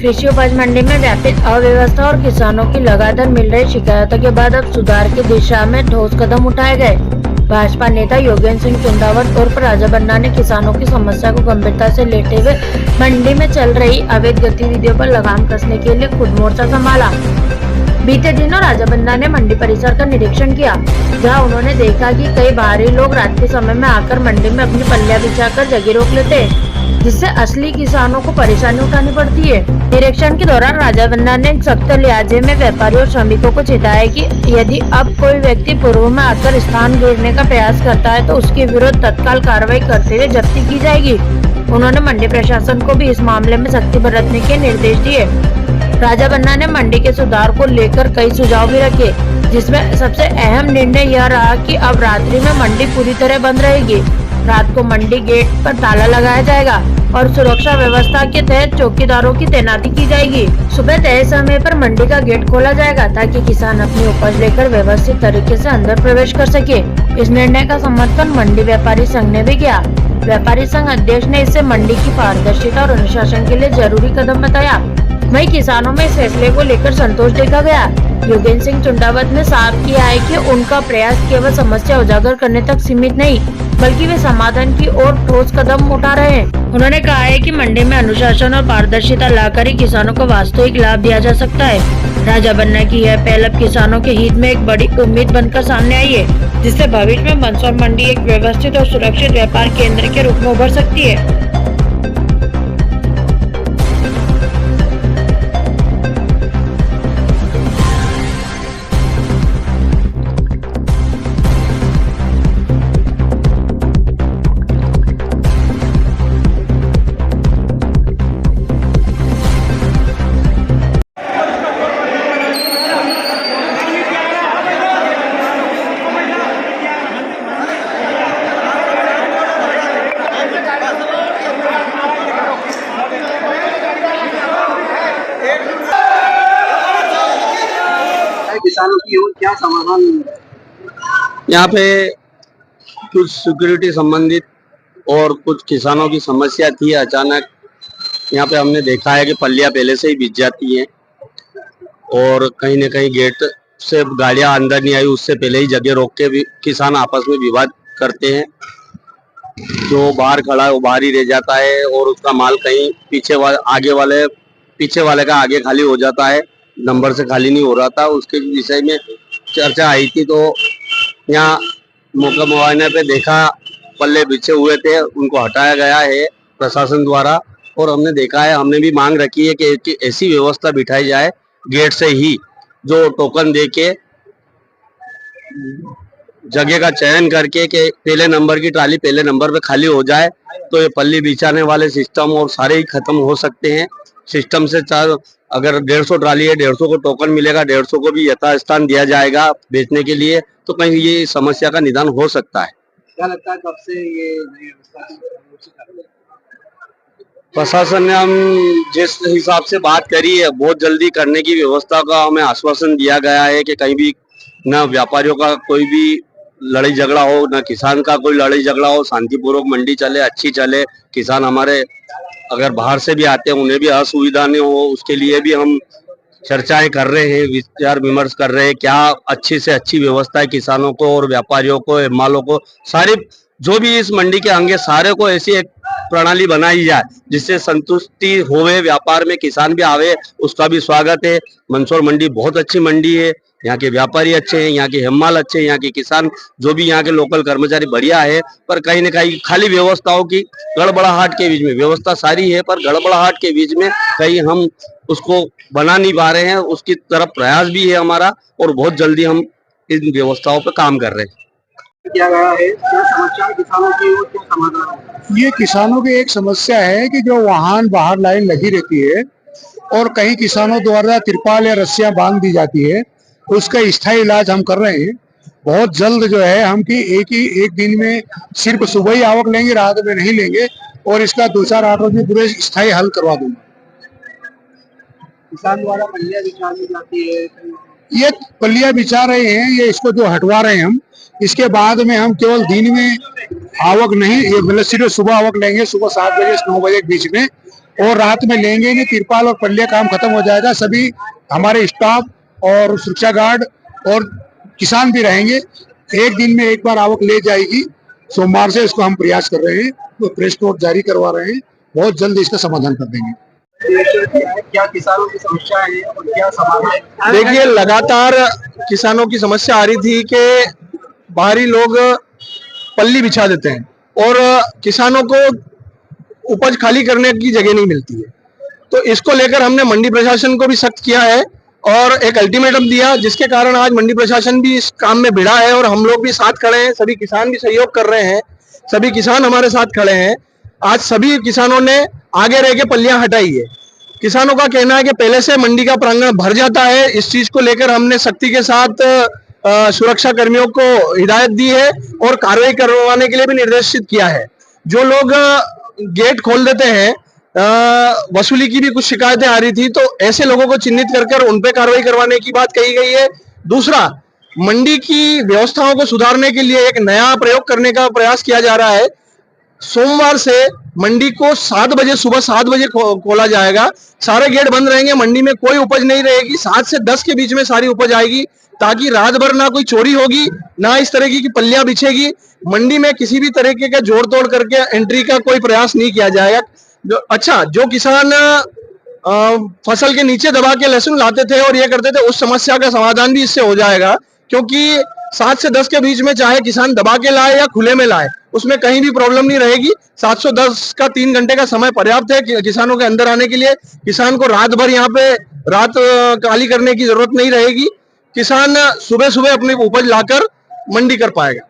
कृषि उपज मंडी में व्यापित अव्यवस्था और किसानों की लगातार मिल रही शिकायतों के बाद अब सुधार की दिशा में ठोस कदम उठाए गए। भाजपा नेता योगेंद्र सिंह चुंडावत उर्फ राजा बन्ना ने किसानों की समस्या को गंभीरता से लेते हुए मंडी में चल रही अवैध गतिविधियों पर लगाम कसने के लिए खुद मोर्चा संभाला। बीते दिनों राजा बन्ना ने मंडी परिसर का निरीक्षण किया, जहां उन्होंने देखा कि कई बाहरी लोग रात के समय में आकर मंडी में अपनी पल्लियां बिछाकर जगह रोक लेते हैं, जिससे असली किसानों को परेशानी उठानी पड़ती है। निरीक्षण के दौरान राजा बन्ना ने सख्त लिहाजे में व्यापारियों और श्रमिकों को चेताया कि यदि अब कोई व्यक्ति पूर्व में आकर स्थान घेरने का प्रयास करता है तो उसके विरुद्ध तत्काल कार्रवाई करते हुए जब्ती की जाएगी। उन्होंने मंडी प्रशासन को भी इस मामले में सख्ती बरतने के निर्देश दिए। राजा बन्ना ने मंडी के सुधार को लेकर कई सुझाव भी रखे, जिसमें सबसे अहम निर्णय यह रहा कि अब रात्रि में मंडी पूरी तरह बंद रहेगी। रात को मंडी गेट पर ताला लगाया जाएगा और सुरक्षा व्यवस्था के तहत चौकीदारों की तैनाती की जाएगी। सुबह तय समय पर मंडी का गेट खोला जाएगा ताकि किसान अपनी उपज लेकर व्यवस्थित तरीके से अंदर प्रवेश कर सके। इस निर्णय का समर्थन मंडी व्यापारी संघ ने भी किया। व्यापारी संघ अध्यक्ष ने इसे मंडी की पारदर्शिता और अनुशासन के लिए जरूरी कदम बताया। वहीं किसानों में इस फैसले को लेकर संतोष देखा गया। योगेंद्र सिंह चुंडावत ने साफ किया है कि उनका प्रयास केवल समस्या उजागर करने तक सीमित नहीं, बल्कि वे समाधान की ओर ठोस कदम उठा रहे हैं। उन्होंने कहा है कि मंडी में अनुशासन और पारदर्शिता लाकर ही किसानों को वास्तविक लाभ दिया जा सकता है। राजा बन्ना की यह पहल अब किसानों के हित में एक बड़ी उम्मीद बनकर सामने आई है, जिससे भविष्य में मंदसौर मंडी एक व्यवस्थित और सुरक्षित व्यापार केंद्र के रूप में उभर सकती है। किसानों की ओर क्या समाधान? यहाँ पे कुछ सिक्योरिटी संबंधित और कुछ किसानों की समस्या थी। अचानक यहाँ पे हमने देखा है कि पल्लियाँ पहले से ही बिछ जाती हैं और कहीं न कहीं गेट से गाड़ियाँ अंदर नहीं आई, उससे पहले ही जगह रोक के भी किसान आपस में विवाद करते हैं। जो बाहर खड़ा है वो बाहर ही रह जाता है और उसका माल कहीं पीछे वाले का आगे खाली हो जाता है, नंबर से खाली नहीं हो रहा था। उसके विषय में चर्चा आई थी, तो यहाँ मौका मुआयने पे देखा पल्ले बिछे हुए थे, उनको हटाया गया है प्रशासन द्वारा। और हमने देखा है, हमने भी मांग रखी है कि ऐसी व्यवस्था बिठाई जाए गेट से ही, जो टोकन दे के जगह का चयन करके कि पहले नंबर की ट्राली पहले नंबर पे खाली हो जाए, तो ये पल्ली बिछाने वाले सिस्टम और सारे ही खत्म हो सकते हैं। सिस्टम से अगर 150 ट्राली है, 150 को टोकन मिलेगा, 150 को भी यथास्थान दिया जाएगा बेचने के लिए, तो कहीं ये समस्या का निदान हो सकता है। क्या लगता है कब से ये नई व्यवस्था? प्रशासन ने हम जिस हिसाब से बात करी है, बहुत जल्दी करने की व्यवस्था का हमें आश्वासन दिया गया है कि कहीं भी न व्यापारियों का कोई भी लड़ाई झगड़ा हो, न किसान का कोई लड़ाई झगड़ा हो, शांतिपूर्वक मंडी चले, अच्छी चले। किसान हमारे अगर बाहर से भी आते हैं उन्हें भी असुविधा नहीं हो, उसके लिए भी हम चर्चाएं कर रहे हैं, विचार विमर्श कर रहे हैं। क्या अच्छी से अच्छी व्यवस्था है किसानों को और व्यापारियों को, मालों को, सारे जो भी इस मंडी के अंगे सारे को ऐसी एक प्रणाली बनाई जाए जिससे संतुष्टि होवे, व्यापार में किसान भी आवे, उसका भी स्वागत है। मंदसौर मंडी बहुत अच्छी मंडी है, यहाँ के व्यापारी अच्छे हैं, यहाँ के हेममाल अच्छे हैं, यहाँ के किसान जो भी यहाँ के लोकल कर्मचारी बढ़िया है। पर कहीं न कहीं खाली व्यवस्थाओं की गड़बड़ाहट के बीच में, व्यवस्था सारी है पर गड़बड़ाहट के बीच में कहीं हम उसको बना नहीं पा रहे हैं। उसकी तरफ प्रयास भी है हमारा और बहुत जल्दी हम इन व्यवस्थाओं पर काम कर रहे हैं। किया गया है, क्या समस्या है किसानों की ओर, क्या समाधान है? ये किसानों की एक समस्या है कि जो वाहन बाहर लाइन लगी रहती है और कई किसानों द्वारा तिरपाल या रस्सियां बांध दी जाती है, उसका स्थायी इलाज हम कर रहे हैं। बहुत जल्द जो है हम की एक दिन में सिर्फ सुबह ही आवक लेंगे, रात में नहीं लेंगे, और इसका 2-4 ऑटो में पूरे स्थायी हल करवा दूंगा। किसान द्वारा पल्लियां बिछा दी जाती है, ये पल्लियां बिछा रहे हैं, ये इसको जो हटवा रहे हैं हम, इसके बाद में हम केवल दिन में आवक नहीं, ये मतलब सिर्फ सुबह आवक लेंगे, सुबह 7 बजे से 9 बजे के बीच में, और रात में लेंगे नहीं, तिरपाल और पल्ले काम खत्म हो जाएगा। सभी हमारे स्टाफ और सुरक्षा गार्ड और किसान भी रहेंगे। एक दिन में एक बार आवक ले जाएगी। सोमवार से इसको हम प्रयास कर रहे हैं, तो प्रेस नोट जारी करवा रहे हैं। बहुत जल्द इसका समाधान कर देंगे। क्या किसानों की समस्या है और क्या समाधान? देखिए, लगातार किसानों की समस्या आ रही थी कि बाहरी लोग पल्ली बिछा देते हैं और किसानों को उपज खाली करने की जगह नहीं मिलती है। तो इसको लेकर हमने मंडी प्रशासन को भी सख्त किया है और एक अल्टीमेटम दिया, जिसके कारण आज मंडी प्रशासन भी इस काम में भिड़ा है और हम लोग भी साथ खड़े हैं। सभी किसान भी सहयोग कर रहे हैं, सभी किसान हमारे साथ खड़े हैं। आज सभी किसानों ने आगे रह के पल्लियां हटाई है। किसानों का कहना है कि पहले से मंडी का प्रांगण भर जाता है। इस चीज को लेकर हमने सख्ती के साथ सुरक्षा कर्मियों को हिदायत दी है और कार्रवाई करवाने के लिए भी निर्देशित किया है। जो लोग गेट खोल देते हैं, वसूली की भी कुछ शिकायतें आ रही थी, तो ऐसे लोगों को चिन्हित कर उन पे कार्रवाई करवाने की बात कही गई है। दूसरा, मंडी की व्यवस्थाओं को सुधारने के लिए एक नया प्रयोग करने का प्रयास किया जा रहा है। सोमवार से मंडी को 7 बजे, सुबह 7 बजे खोला जाएगा। सारे गेट बंद रहेंगे, मंडी में कोई उपज नहीं रहेगी। 7 से 10 के बीच में सारी उपज आएगी, ताकि रात भर ना कोई चोरी होगी, ना इस तरह की पल्लियां बिछेगी। मंडी में किसी भी तरीके का जोड़ तोड़ करके एंट्री का कोई प्रयास नहीं किया जाएगा। जो किसान फसल के नीचे दबा के लहसुन लाते थे और ये करते थे, उस समस्या का समाधान भी इससे हो जाएगा, क्योंकि 7 से 10 के बीच में चाहे किसान दबा के लाए या खुले में लाए, उसमें कहीं भी प्रॉब्लम नहीं रहेगी। 710 का 3 घंटे का समय पर्याप्त है किसानों के अंदर आने के लिए। किसान को रात भर यहाँ पे रात काली करने की जरूरत नहीं रहेगी। किसान सुबह सुबह अपनी उपज लाकर मंडी कर पाएगा।